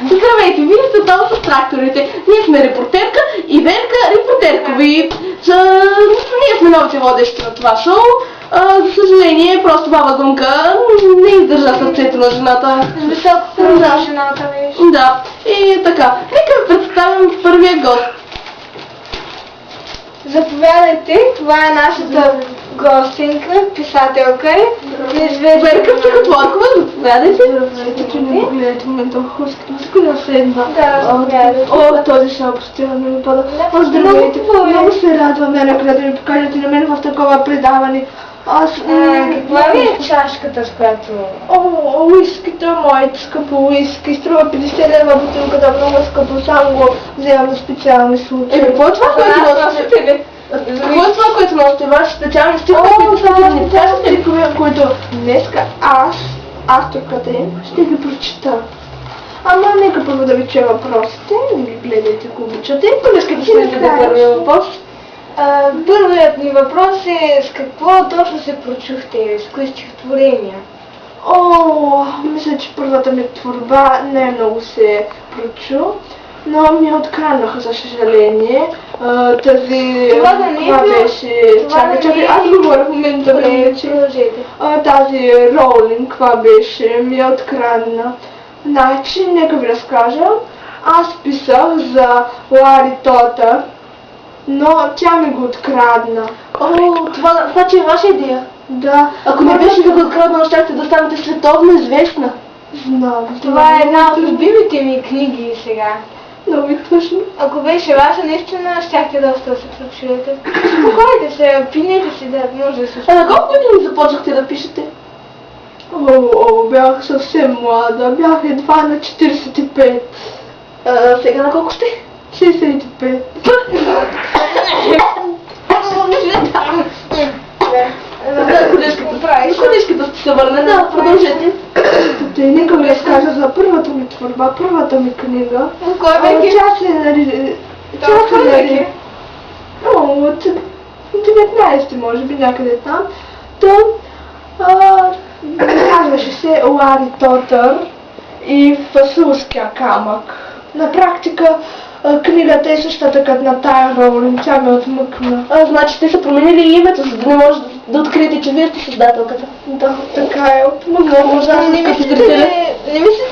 Здравейте, вие сте там с тракторите. Ние сме репортерка и Верка репортеркови. Ние сме новите водещи на това шоу. За съжаление, просто баба Гунка не издържа сърцето на жената. Високото на жената, виж. Да, и така. Нека ви представим първия гост. Заповядайте, това е нашата гостинка, писателка е. Верка Стихотворкова, заповядайте. Здравейте, че не го гледате в момента в хуската музика на следва. Да, заповядайте. О, този шоу постоянно ми пада. О, здравейте, много се радвам накрая да ми покажете на мен в такова предаване. Аз... Каква ви е чашката, с която... О, уискито, моето скъпо уиски, струва 50 лева бутилката, много скъпо, само го вземам за специални случаи. Какво е това, което носите? Какво е това, което носите? Ваши специални стихове, които са ни кажете ли? Които днеска авторката им ще ги прочита. Ама нека първо да ви чуя въпросите, не ги гледайте, ако обичате. Искате да следвате първия въпрос? Първият ми въпрос е с какво точно се прочухте, с кои стихотворения? О, мисля, че първата ми творба не много се прочу, но ми откраднаха, за съжаление. Тази... Това да не е беше... Чакай, аз говоря в момента вече. Продължете. Тази Роулинг, това беше, ми открадна. Значи, нека ви разкажа. Аз писах за Лари Тотър, но тя ми го открадна. О, това значи е ваша идея. Да. Ако не беше ви го откраднала, щяхте да станете световно известна. Знам. Това е една от любимите ми книги сега. Много ми тъжно. Ако беше ваша, наистина щяхте доста да се прочуете. Спокойте се, пинете си, да може да се А на колко години започнахте да пишете? Бях съвсем млада, бях едва на 45. Сега на колко сте? 65. Кодишката ще се върне, да, продължете. Тъй, нека ви разкажа за първата ми творба, първата ми книга. Кой век е? Тя се нарича... Кой век е? От 19 може би, някъде там. Казваше се Лари Тотър и Фасулския камък. На практика книгата е същата като на тая Роулинг, тя ме отмъкна. Значи те са променили името, за да не може да откриете, че вие сте създателката. Да, така е, отмъкна. Може да Не мислите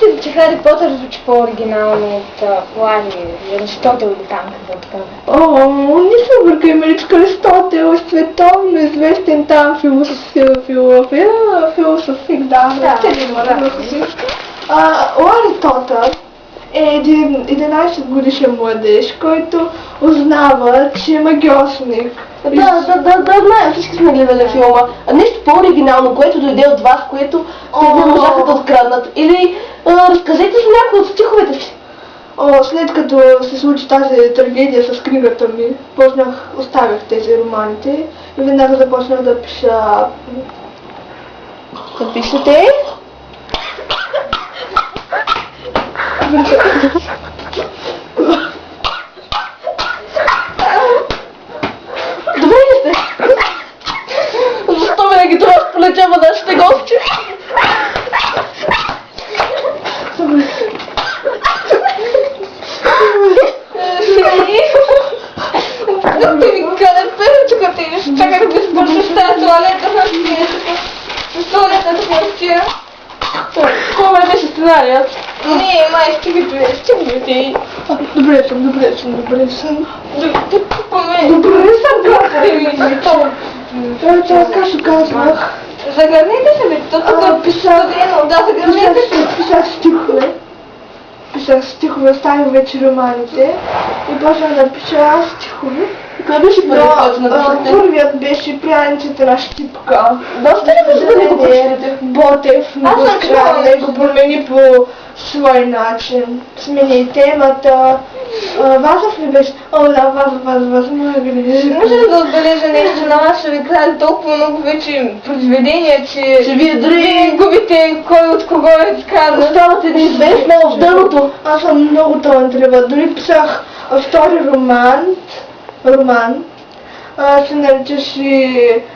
ли, че Хари Потър звучи по-оригинално от Лари, Аристотел или там каквото така? О, не се бъркай, Маричка, Аристотел е световно известен там философик, да. Лари Тотър е един 11 годишен младеж, който узнава, че е магиосник. Да, знаем, всички сме гледали филма. Нещо по-оригинално, което дойде от вас, което те не можаха да откраднат. Или разкажете за някои от стиховете си. След като се случи тази трагедия с книгата ми, оставях тези романите и веднага започнах да пиша... Да пишете? Добре ли сте? Защо винаги това сполечава нашите гости? Да ти ми къде първичката и чакай да ви свършиш тази туалета с туалетната хартия. Кой беше сценарият? Не, май стигате. Добре съм. Добре Това както казвах. Загърнете се, бе, то тук писах стихове. Писах стихове, оставих вече романите и почнах да пиша стихове. Кой беше първият, който написахте? Първият беше Пряниците на Щипка. Доста ли беше да не го прочетете? Ботев ми Аз съм чувала го промени по свой начин. Смени темата. Вазов ли беше? О, да, Вазов, моя грижа. Може ли да отбележа нещо на вас, ще ви кажа толкова много вече произведения, че вие дори губите кой от кого е казан. оставате неизвестна в дъното. Аз съм много талантлива. Дори писах втори роман. Се наричаше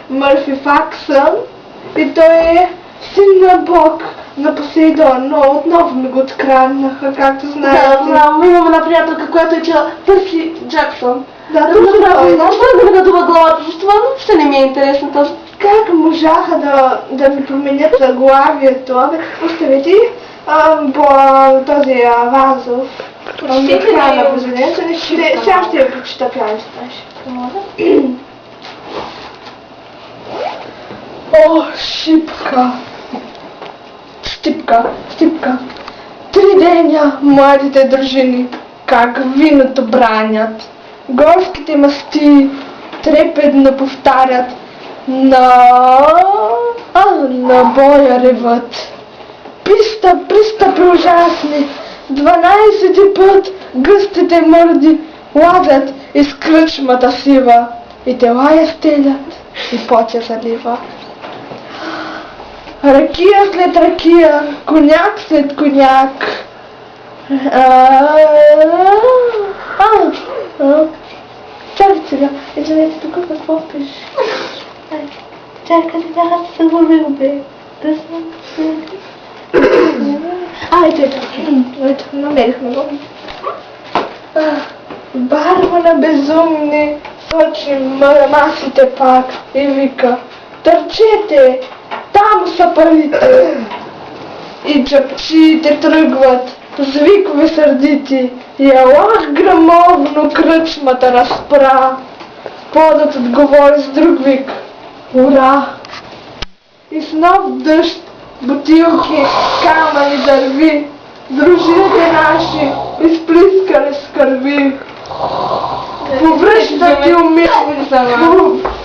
Мърфи Факсън и той е Син на Бог, на Посейдон, но отново ми го откраднаха, както знаете. Да, знам, имам една приятелка, която е чела Перси Джаксън. Да, Да, точно направо, той. знаеш да ми надува главата с това, но въобще не ми е интересно този. Как можаха да ми променят заглавието? Оставете този Вазов. Прочетете Края ли на я? произведението. Сега ще я прочита крайно стаж. О, шипка! Щипка, щипка. 3 деня младите дружини, как виното бранят. Горските масти трепетно повтарят на боя ревът. Пристъп ужасни, 12 път гъстите мърди лазят из кръчмата сива и тела я стелят и пот я залива. Ракия след ракия, коняк след коняк. Чакай сега, извинете, тук какво пише? Чакай сега, аз се забавил, бе. Да съм... Ето, намерихме го. Барва на безумни, сочи масите пак и вика: търчете, там са парите. И джапчиите тръгват, звикове сърдити, и алах грамовно кръчмата разпра. Подът отговори с друг вик: ура! И с нов дъжд, бутилки, камъни, дърви, дружините наши изплискали с кърви. Повръщат и умират,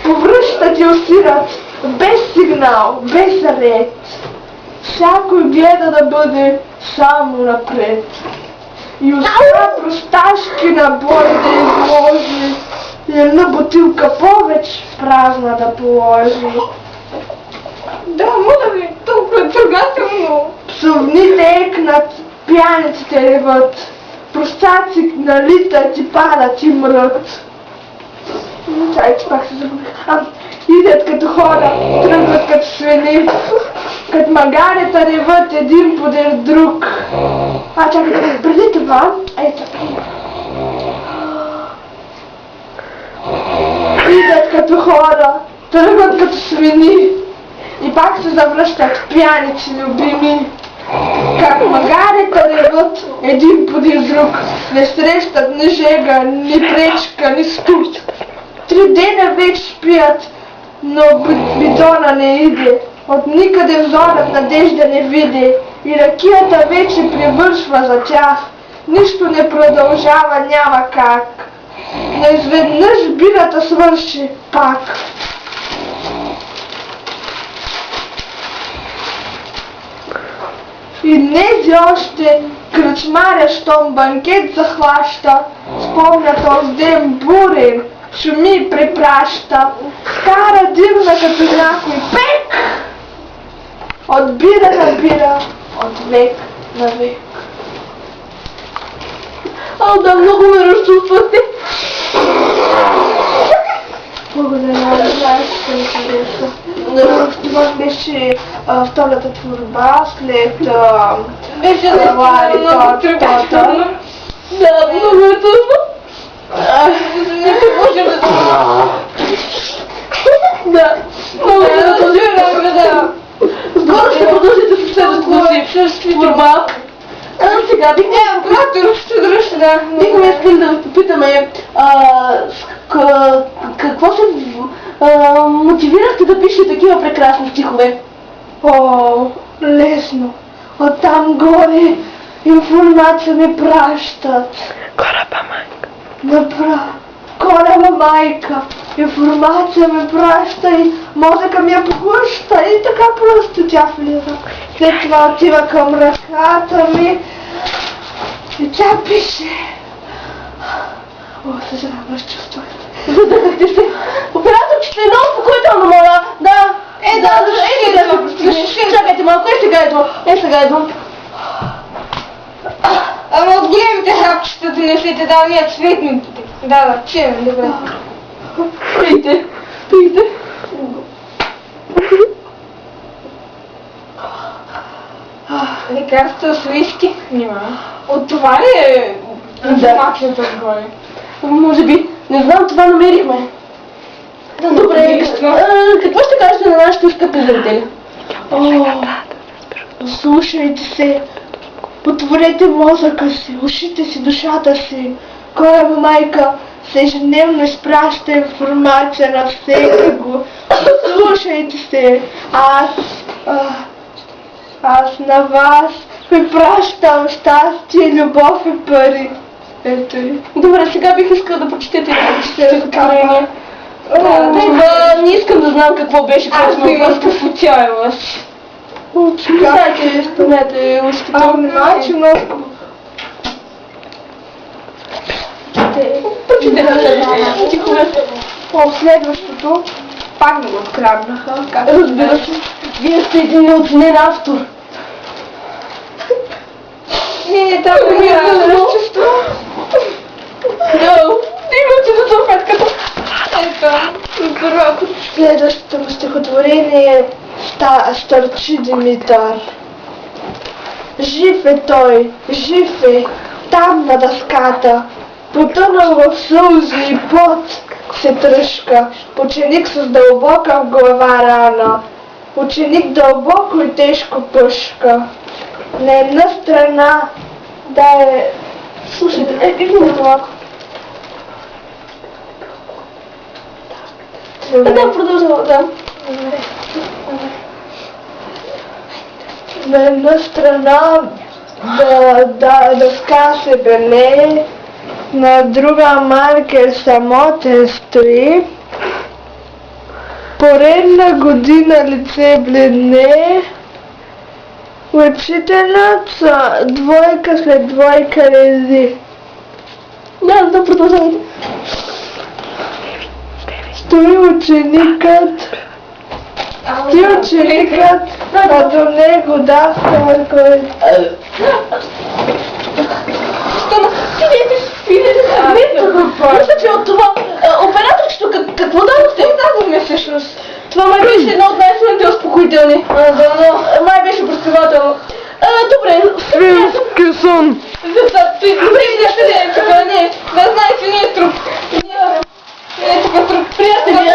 повръщат и усират, без сигнал, без ред. Всякой гледа да бъде само напред. И успя просташки набой да изложи и една бутилка повече празна да положи. Да, моля ви, толкова трогателно. Псовните екнат, пияниците реват, простаци налитат и падат и мрът. Чайче, пак се загубих. Идят като хора, тръгват като свини, като магарета реват един подир друг. Чакайте, преди това, ето. Идат като хора, тръгват като свини и пак се завръщат пияници любими. Как магарета реват един подир друг, не срещат ни жега, ни пречка, ни студ. 3 дена вече пият, но бидона не иде. От никъде взорът надежда не види и ракията вече привършва за тях. Нищо не продължава, няма как. Но изведнъж бирата свърши пак. И днес още кръчмаря, щом банкет захваща, спомня този ден бурен, шуми и препраща, кара дивна като някой пек, от бира на бира, от век на век. Да, много ме разчувствате. Благодаря, знаеш, че ми хареса. Това беше втората творба след Беше Лари, много трогателно. Да, много е тъжно. Не се можем да... Да, много е Да, тъжно. да. Скоро ще продължите с следващата си творба. Сега, бихме искали да ви попитаме какво се мотивирахте да пишете такива прекрасни стихове? О, лесно. Оттам горе информация ми пращат. Кораба майка. Направо. Кораба майка. Информация ми праща и мозъка ми я поглъща и така просто тя влиза. След това отива към ръката ми и тя пише. О, съжалявам, разчувствах. Задъхахте се. Операторчето е много спокойно, моля. Да. Чакайте малко, сега идвам. Ама от големите хапчета донесете, да, ние цветните. Да, чуем, добре. Пийте. лекарство с уиски. Нима. От това ли е информацията отгоре? Може би. Не знам, това намерихме. Добре, какво ще кажете на нашите скъпи зрители? Слушайте се, отворете мозъка си, ушите си, душата си. Кораба майка се ежедневно изпраща информация на всеки го. Слушайте се, аз на вас ви пращам щастие, любов и пари. Ето и. Добре, сега бих искала да прочетете стихотворение. Да, Не искам да знам какво беше, аз което го ме имам връзка. скъпотява си. Дайте, спомнете ушките. Внимателно. Следващото пак ми го откраднаха. Разбира се, вие сте един неоценен автор. Не, там не е разчувство. Имате до салфетката. Ето, първо. Следващото му стихотворение е Старчи Димитър. Жив е той, жив е, там на дъската, потънал в сълзи и пот се тръшка, ученик с дълбока в глава рана, ученик дълбоко и тежко пъшка. На една страна да е... Слушайте, видите малко. Да, продължава, да. На една страна дъска се белее, на друга маркер самотен стои. Поредна година лице бледне, учителят двойка след двойка рези. Да, продължавайте. Стои ученикът, а до него даскал, който... Мисля, че от това операторчето какво дадохте? Дадохме всъщност. Това май беше едно от най-силните успокоителни. Май беше прескривателно. Добре. Филмски сън! Добре, видяхте ли, тук не, да знаете, не е труп. Не е тук труп. Приятели,